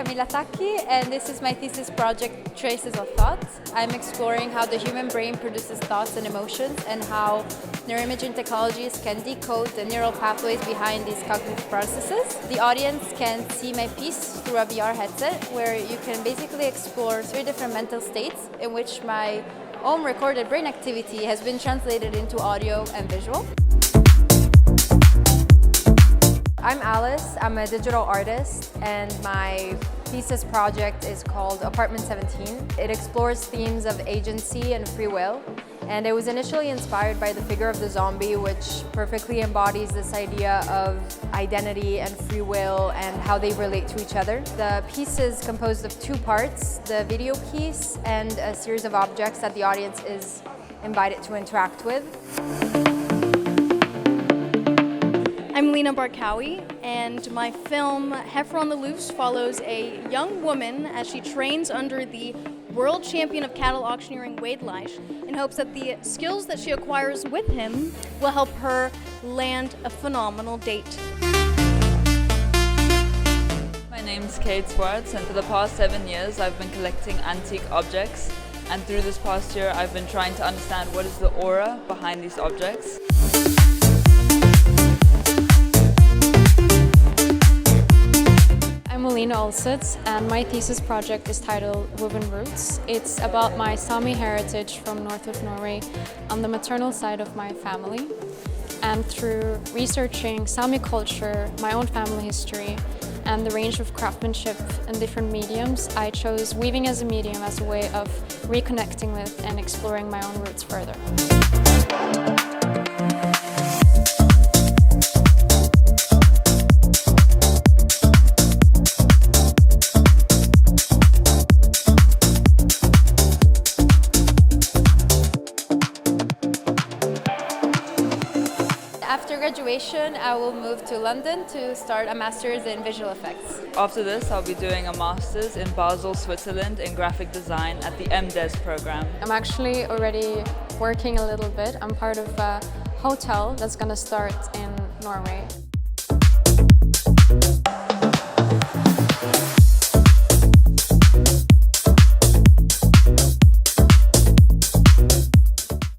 Milataki, and this is my thesis project, Traces of Thought. I'm exploring how the human brain produces thoughts and emotions and how neuroimaging technologies can decode the neural pathways behind these cognitive processes. The audience can see my piece through a VR headset where you can basically explore 3 different mental states in which my own recorded brain activity has been translated into audio and visual. I'm Alice, I'm a digital artist, and my thesis project is called Apartment 17. It explores themes of agency and free will, and it was initially inspired by the figure of the zombie, which perfectly embodies this idea of identity and free will and how they relate to each other. The piece is composed of 2 parts, the video piece and a series of objects that the audience is invited to interact with. I'm Lena Barkawi, and my film Heifer on the Loose follows a young woman as she trains under the world champion of cattle auctioneering, Wade Leish, in hopes that the skills that she acquires with him will help her land a phenomenal date. My name's Kate Swartz, and for the past 7 years I've been collecting antique objects, and through this past year I've been trying to understand what is the aura behind these objects. I'm Alina Olsitz, and my thesis project is titled Woven Roots. It's about my Sami heritage from north of Norway on the maternal side of my family. And through researching Sami culture, my own family history, and the range of craftsmanship in different mediums, I chose weaving as a medium as a way of reconnecting with and exploring my own roots further. After graduation, I will move to London to start a master's in visual effects. After this, I'll be doing a master's in Basel, Switzerland in graphic design at the MDes program. I'm actually already working a little bit. I'm part of a hotel that's going to start in Norway.